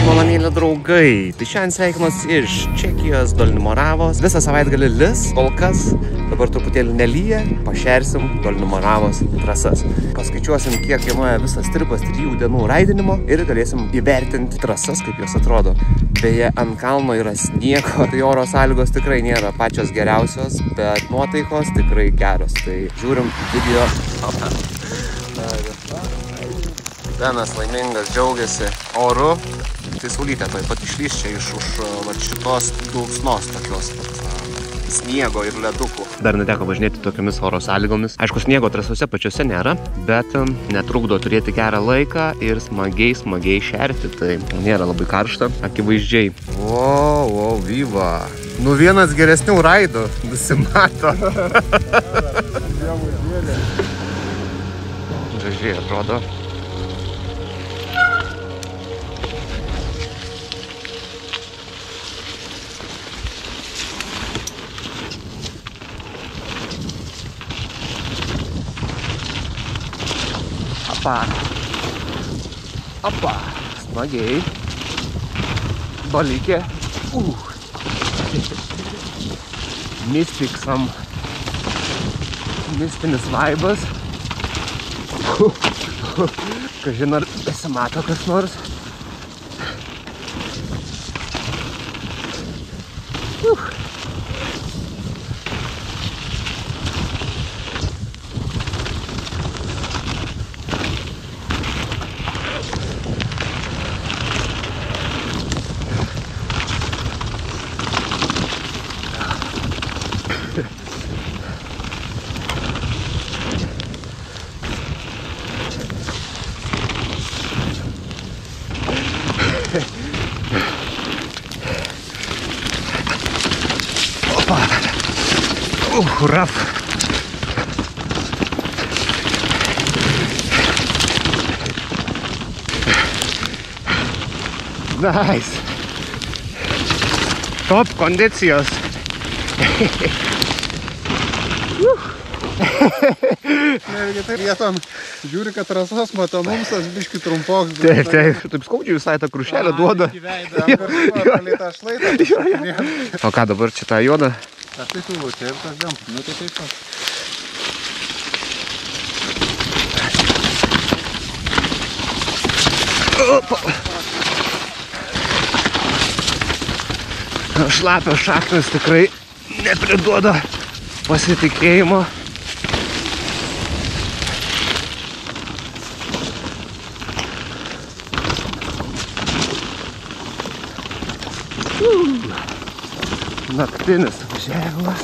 Mano mėly draugai, tai šiandien sveikinos iš Čekijos Dolnimoravos. Visą savaitgalį lis, kol kas, dabar truputėlį nelyja, pašersim Dolnimoravos trasas. Paskaičiuosim, kiek kainuoja visas tripas 3 dienų raidinimo ir galėsim įvertinti trasas, kaip jos atrodo. Beje, ant kalno yra sniego, tai oro sąlygos tikrai nėra pačios geriausios, bet nuotaikos tikrai geros. Tai žiūrim video. Benas laimingas, džiaugiasi oru. Tai saulytė tuoj pat išlys čia iš už šitos dulksnos tokios sniego ir ledukų. Dar neteko važinėti tokiamis oro sąlygomis. Aišku, sniego trasose pačiose nėra, bet netrukdo turėti gerą laiką ir smagiai šerti. Tai nėra labai karšta, akivaizdžiai. O, vyva. Nu, vienas geresnių raidų nusimato. Gražiai atrodo. Apa, smagiai, balikė, mistinis vaibas, kažin ar besimato kas nors. Raf. Nice. Top kondicijos. Netgi taip vietom žiūri, kad trasos matomumsas biški trumpoks. Taip skaudžiai visai tą krušelę duoda. O ką dabar čia tą juodą? Aš tai siūlau čia ir tas dėm. Nu tai taip pat. Šlapios šaknis tikrai nepriduoda pasitikėjimo. Naktinis važiavimas.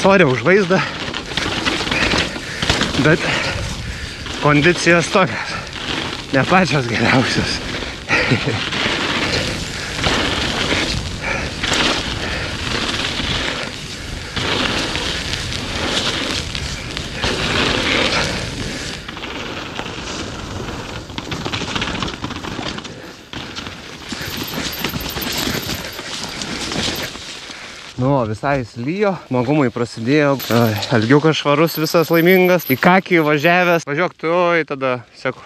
Sorry už vaizdą, bet kondicijos tokios, ne pačios geriausios. Nu, visai slyjo, smagumai prasidėjo, Algiukas švarus visas laimingas, į kakį važiavęs, važiuok tu, tada seku.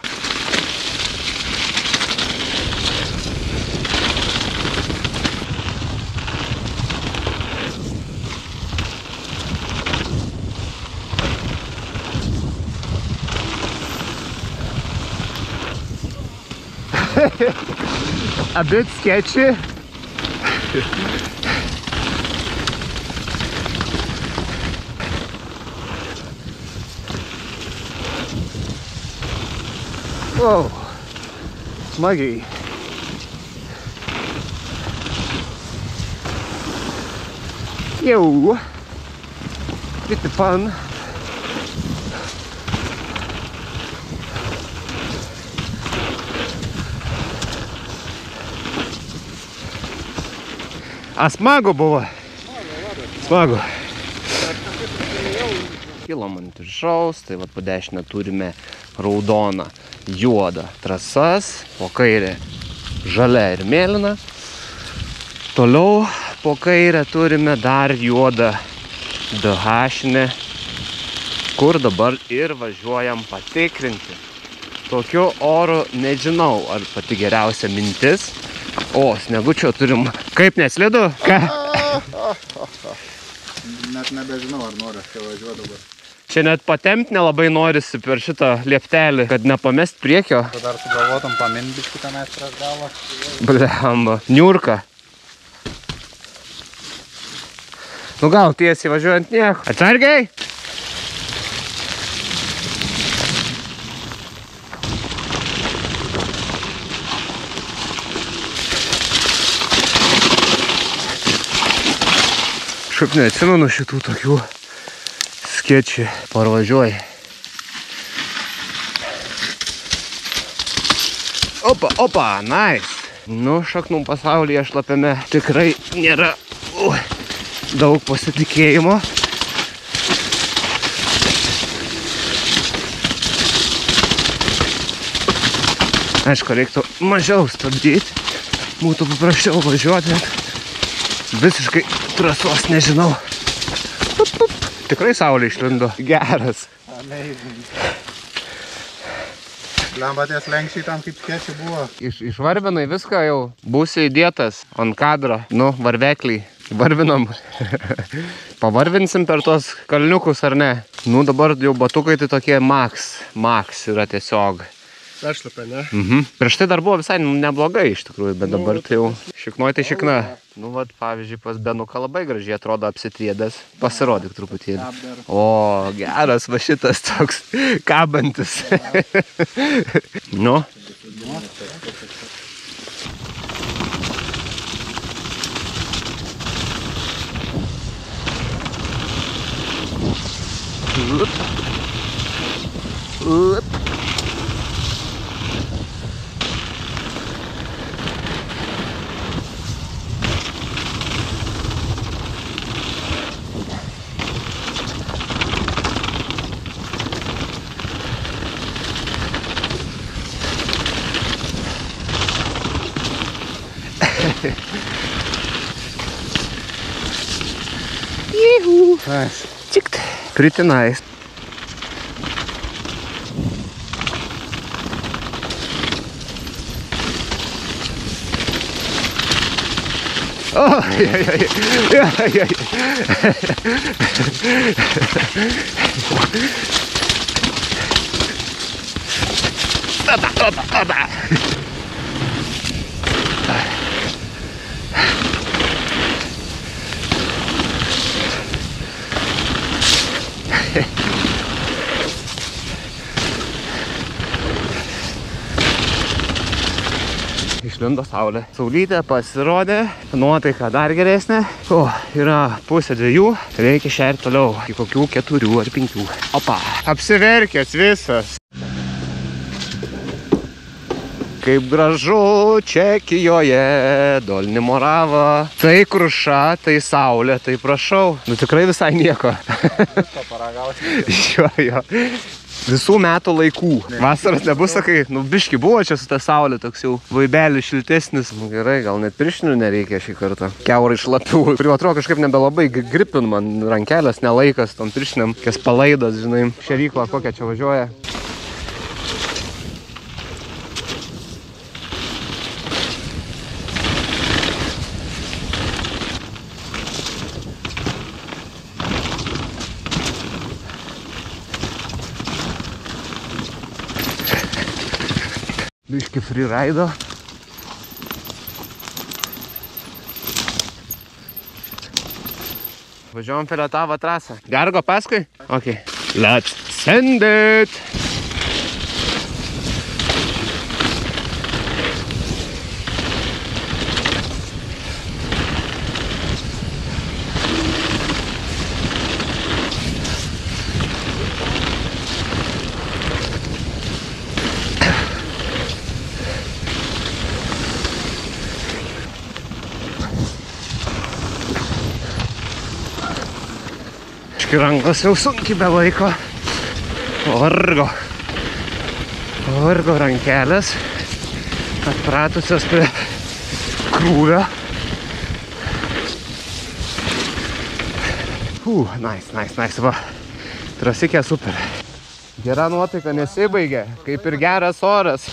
A bit sketchy. Wow, smagiai. Jau, pretty fun. A smagu buvo? Smagu. kilom ant viršaus, tai vat po dešinę turime raudoną, juodą trasas, po kairę žalia ir mėlyna. Toliau po kairę turime dar juodą DH-inę, kur dabar ir važiuojam patikrinti. Tokiu oru nežinau, ar pati geriausia mintis. O, snegučio turim. Kaip neslidu? Ką? Net nebežinau, ar noriu čia važiuoti dabar. Čia net patempt nelabai norisi per šitą lieptelį, kad nepamest priekio. Tu dar sugalvotum paminbiškį tenais prieš galą. Blamba. Niurka. Nu gal tiesiai važiuojant nieko. Atsargiai! Šiaip neatsimenu šitų tokių skėčių. Parvažiuoji. Opa, nice. Nu, šaknų pasaulyje šlapiame tikrai nėra daug pasitikėjimo. Aišku, reiktų mažiau stabdyti. Būtų paprasčiau važiuoti. Visiškai trasos nežinau. Tikrai saulė išlindo. Geras. Amazing. Lemba ties lenkščiai tam kaip skėčiai buvo. Išvarvinai viską jau. Būsi įdėtas ant kadro. Nu, varvekliai. Varvinam. Pavarvinsim per tos kalniukus ar ne? Nu, dabar jau batukai tai tokie max. Max yra tiesiog. Peršlapė, ne? Prieš tai dar buvo visai neblogai iš tikrųjų, bet dabar tai jau šiknoj tai šikna. Nu, vat, pavyzdžiui, pas Benuką labai gražiai atrodo apsitriedęs. Pasirodyk truputėlį. O, geras va šitas toks kabantis. Nu. Nice. Pretty nice. Oh, yeah. Opa. Išlindo saulė. Saulytė pasirodė, nuotaika dar geresnė. O, yra 1:30, reikia šerti toliau iki kokių 4 ar 5. Opa, apsiverkęs visas. Kaip gražu Čekijoje, Dolni Morava. Tai kruša, tai saulė, tai prašau. Nu tikrai visai nieko. Visko paragausi. Jo. Visų metų laikų. Vasaras nebus, sakai, nu biški buvo čia su ta saulė, toks jau vaibelis šiltesnis. Nu, gerai, gal net pirštinių nereikia šį kartą. Kiaurai šlapių. Kuriuo atrodo kažkaip nebelabai gripin man rankelės, nelaikas tom pirštiniam. Kas palaidas, žinai. Šerykla kokia čia važiuoja. Biški freerido. Važiuojam filetavą trasą. Gargo paskui? Ok. Let's send it! Biškai rankos jau sunkiai be laiko. Vargo rankelės. Atpratusios prie krūvio. Nice, va. Trasikė super. Gera nuotaika nesibaigia, kaip ir geras oras.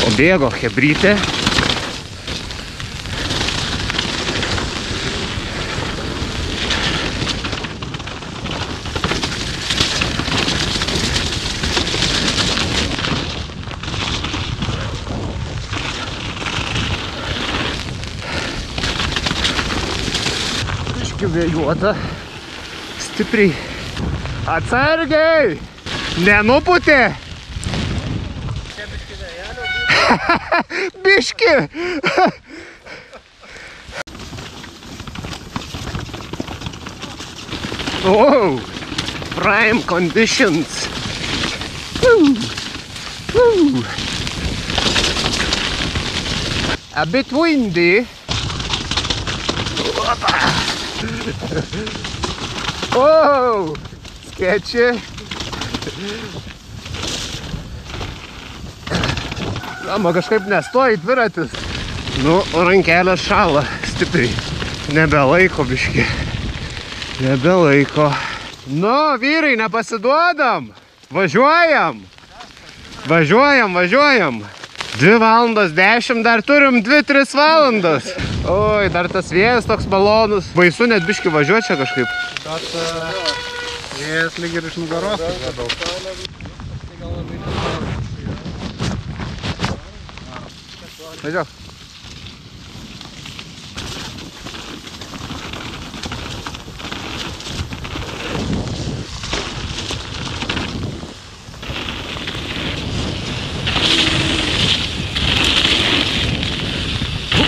O bėgo chebrytė. Vėjuota stipriai. Atsargiai! Nenuputė! Biški! Oh! Prime conditions! A bit windy. Oh, sketchy. Man kažkaip nestoja dviratis. Nu, rankelės šala stipriai. Nebelaiko biški. Nebelaiko. Nu, vyrai, nepasiduodam. Važiuojam. 2 valandos 10, dar turim 2-3 valandas. Oi, dar tas vėjas toks malonus. Baisu net biški važiuoti čia kažkaip. Bet vėjas lyg ir iš nugaros. Važiuok.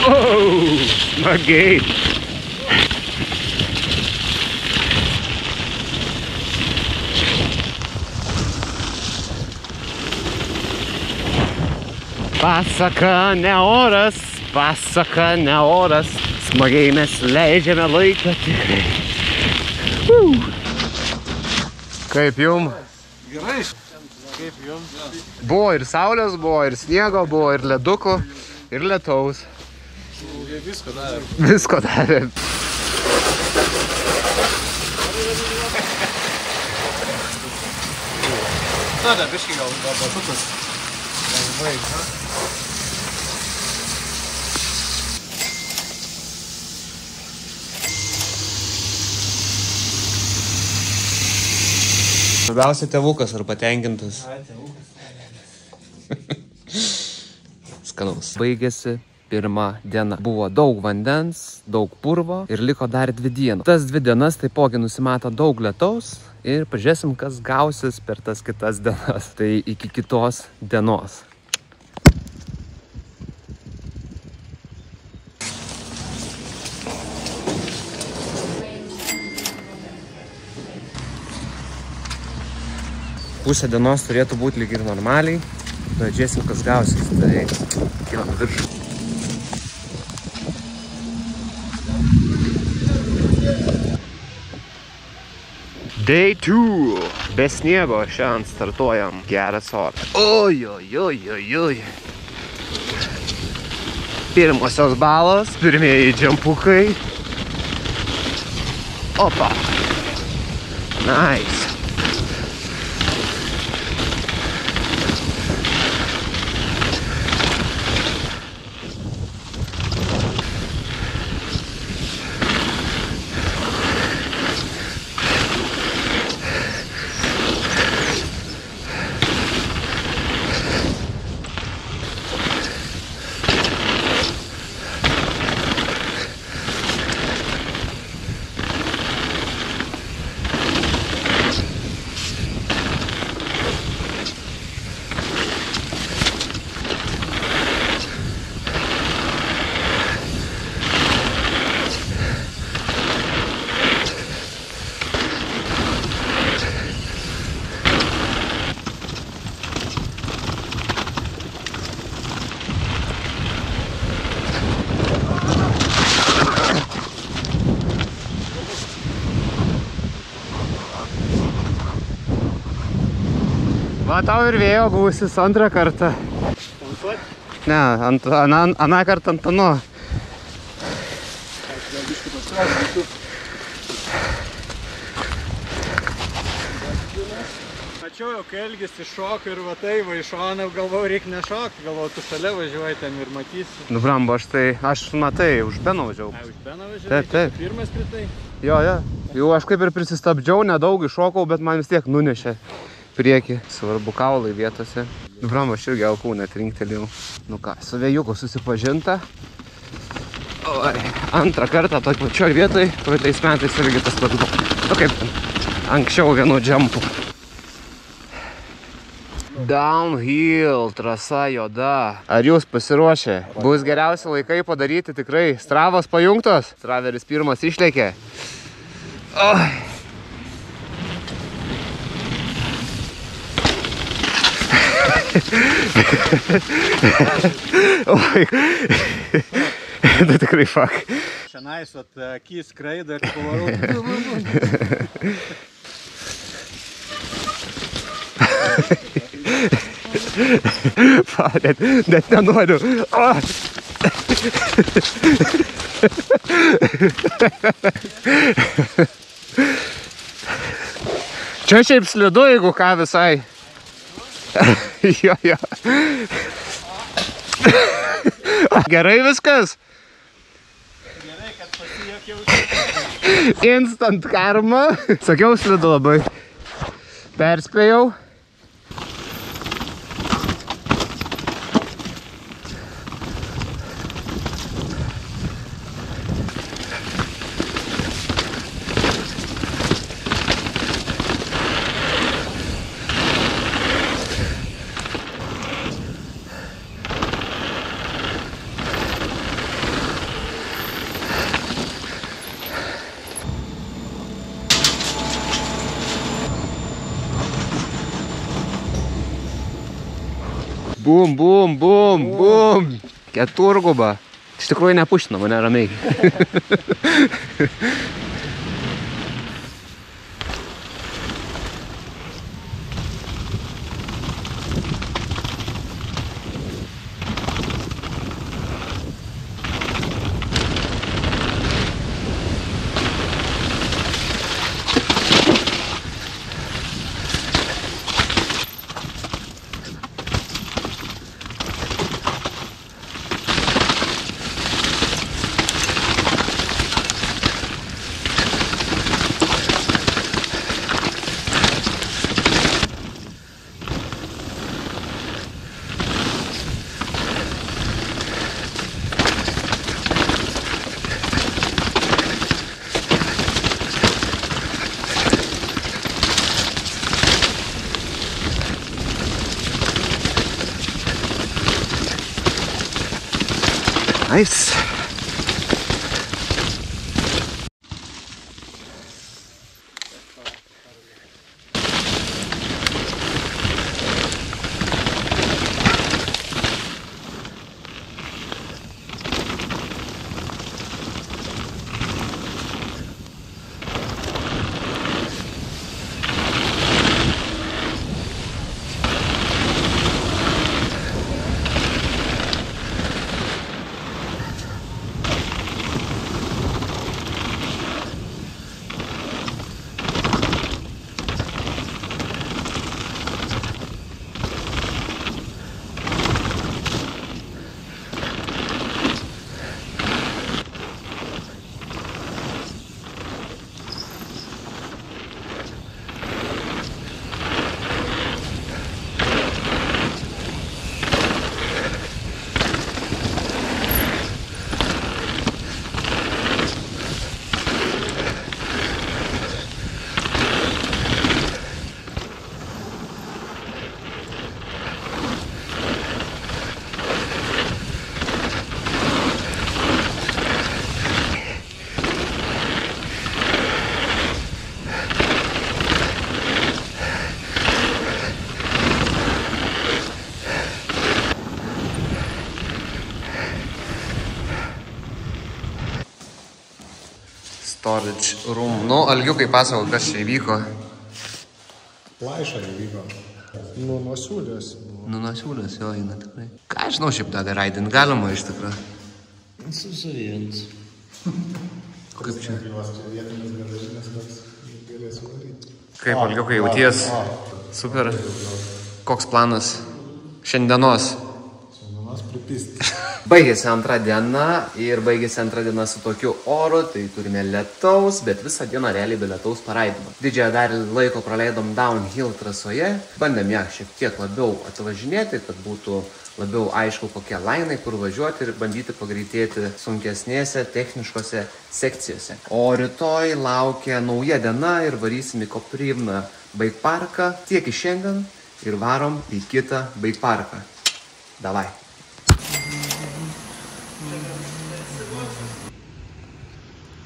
Whoa, smagiai. Pasaka ne oras, smagiai mes leidžiame laiką tikrai. Kaip jum? Gerai. Kaip jum? Buvo ir saulės, buvo ir sniego, buvo ir ledukų, ir lietaus. Visko davė. Visko davė. Tada, biškai gal batukas. Lengvai, ha? Labiausiai tėvukas ar patenkintas? Skanaus. Baigėsi pirma diena. Buvo daug vandens, daug purvo ir liko dar 2 dienos. Tas 2 dienas taipogi nusimato daug lietaus ir pažiūrėsim, kas gausis per tas kitas dienas. Tai iki kitos dienos. Pusę dienos turėtų būti lyg ir normaliai. Pažiūrėsim, kas gausis. Tai kylam viršų. Day 2. Be sniego šiandien startuojam. Geras oras. Oi. Pirmosios balos, pirmieji džempukai. Opa. Nice. Va tau ir vėjo gausis antrą kartą. Ne, aną kartą ant ano. Mačiau jau, kai Elgis iššoka ir va tai, va iš šono galvau, reikia nešokti, galvau, tu šalia važiuoji ten ir matysi. Nu, brambo, aš matai, už Beno važiavau. Už Beno važiavai? Taip. Pirmas kritai? Jo. Jau aš kaip ir prisistabdžiau, nedaug iššokau, bet man vis tiek nunešė priekį. Svarbu kaulai vietose. Nu, brambo, aš irgi alkūnę trinktelėjau. Nu ką, su vėjuku susipažinta. Oi, antrą kartą toj pačioj vietoj, praeitais metais irgi tas pats buvo. Nu kaip anksčiau vienu džempu. Downhill, trasa juoda. Ar jūs pasiruošę? Bus geriausi laikai padaryti tikrai. Stravos pajungtos? Straveris pirmas išlėkė. Oi. Oi. Tai tikrai fuck. Šiandien akys skraido ir pavarau. Net nenoriu. Čia šiaip slidu, jeigu ką visai. Jo. Gerai viskas? Gerai, kad pasijuokiau. Instant karma. Sakiau, slidu labai. Perspėjau. Bum. Keturguba. Iš tikrųjų nepuština mane ramiai. Nice. Storage room. Nu, Algiukai pasako, kas čia įvyko. Laišą įvyko. Nuo siūlės. Nuo siūlės, jo, eina tikrai. Ką aš žinau, šiaip tą raidint galima iš tikrųjų. Susavėjant. Kaip čia? Jos čia vietinis garažinės toks galėsiu varyti. Kaip, Algiukai, jauties? Super. Koks planas šiandienos? Šiandienos pripisti. Baigėsi antrą dieną ir baigėsi antrą dieną su tokiu oru, tai turime lietaus, bet visą dieną realiai be lietaus paraidimo. Didžiąją dalį laiko praleidom downhill trasoje, bandėm ją šiek tiek labiau atvažinėti, kad būtų labiau aišku, kokie lainai, kur važiuoti ir bandyti pagreitėti sunkesnėse, techniškose sekcijose. O rytoj laukia nauja diena ir varysim į Koprivną bike parką tiek iš šiandien ir varom į kitą bike parką. Davai.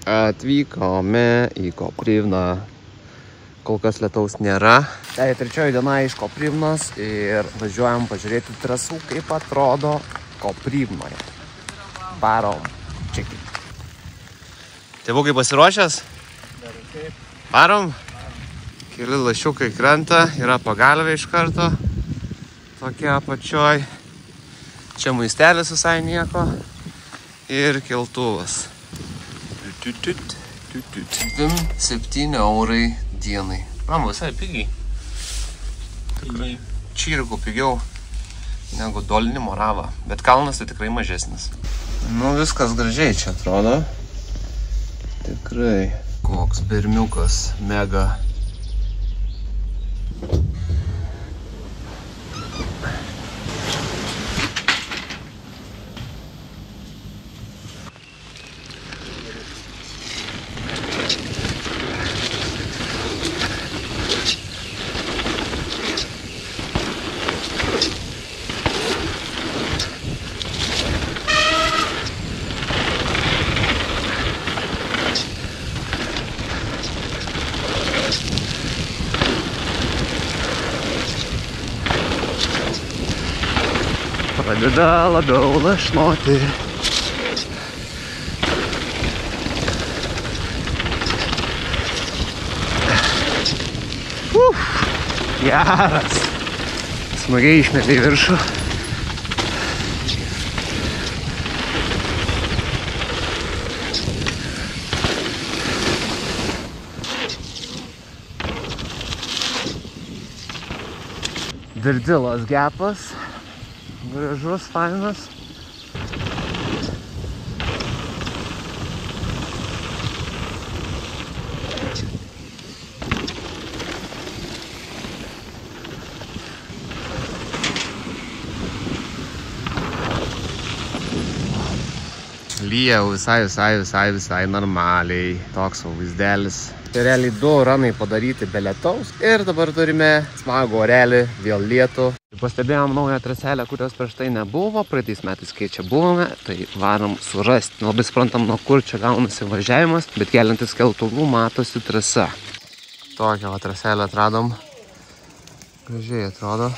Atvykome į Koprivną. Kol kas lietaus nėra. Tai trečioji diena iš Koprivnos ir važiuojam pažiūrėti trasų, kaip atrodo Koprivnoje. Varom. Čekį. Tėvukai pasiruošęs? Varom. Keli lašiukai krenta, yra pagalvė iš karto. Tokia apačioj. Čia maistelis visai nieko. Ir keltuvas. 7 eurai dienai. Man visai pigiai. Tikrai. Čirkų pigiau negu Dolinį Moravą. Bet kalnas tai tikrai mažesnis. Nu, viskas gražiai čia atrodo. Tikrai. Koks berniukas. Mega. Pradeda labiau lašnoti. Geras. Smagiai išmetė į viršų. Dirdilas gepas. Gražus, fainas. Lyja visai normaliai. Toks vaizdelis. Tai realiai 2 ranai padaryti be lietaus. Ir dabar turime smagų orelį, vėl lietų. Pastebėjom naują traselę, kurios prieš tai nebuvo. Praeitais metais, kai čia buvome, tai varom surasti. Labai suprantam, nuo kur čia gaunasi važiavimas, bet keliantis keltuvų matosi trasa. Tokią va traselę atradom. Gražiai atrodo.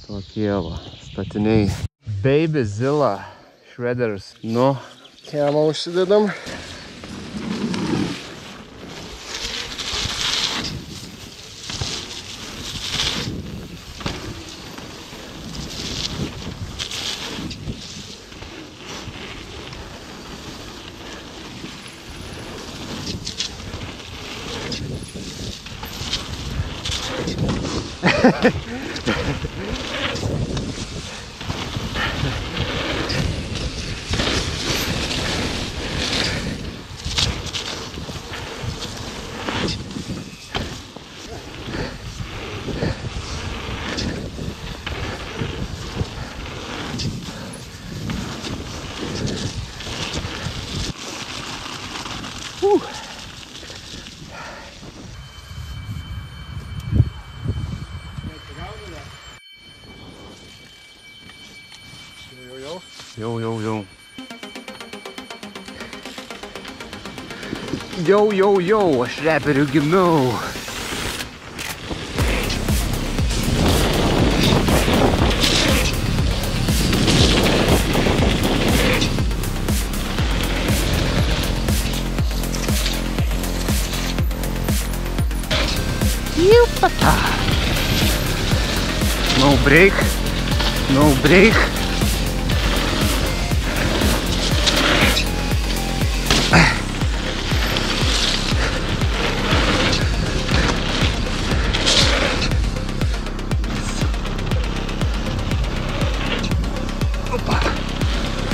Tokie va statiniai. Baby Zilla Shredders. Nu, Kemą užsidedam. Jau, aš reperiu gimiau. No break. No break.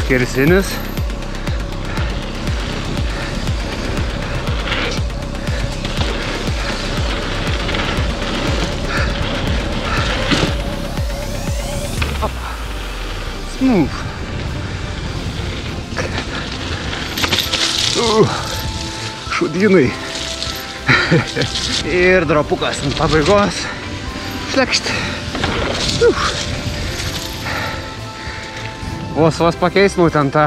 Skersinis. Smooth. Šudynai. Ir dropukas ant pabaigos. Šlekšt. Vos pakeis, nu ten tą.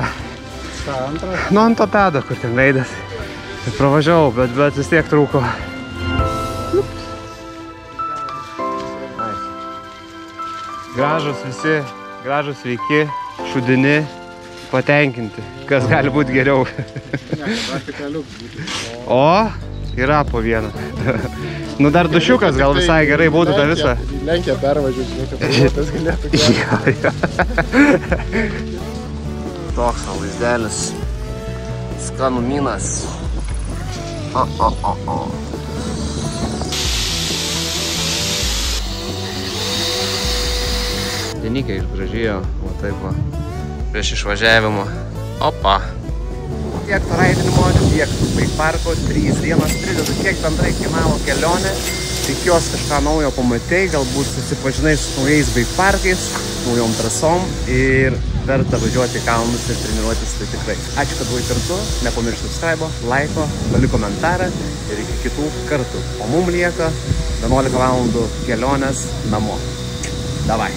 Nu ant to pedo, kur ten leidės. Tai pravažiavau, bet vis tiek trūko. Gražus visi. Gražus sveiki, šudini, patenkinti. Kas gali būti geriau? O, yra po vieną. Nu dar dušiukas gal visai gerai būtų tą visą. Lenkiją pervažiuoti, tas galėtų. Toks vaizdelis. Skanumynas. Dienikė išgražėjo, o taip va, prieš išvažiavimą. Opa! Tiek to raidinimo, tiek bike parko, 3 dienos pridedu, kiek bendrai kainavo kelionė. Tikiuosi kažką naujo pamatei, galbūt susipažinai su naujais bike parkais, naujom trasom ir verta važiuoti į kalnus ir treniruotis tai tikrai. Ačiū, kad buvai kartu, nepamiršk subscribe, laiko, palik komentarą ir iki kitų kartų. O mum lieka 11 valandų kelionės namo. Davai!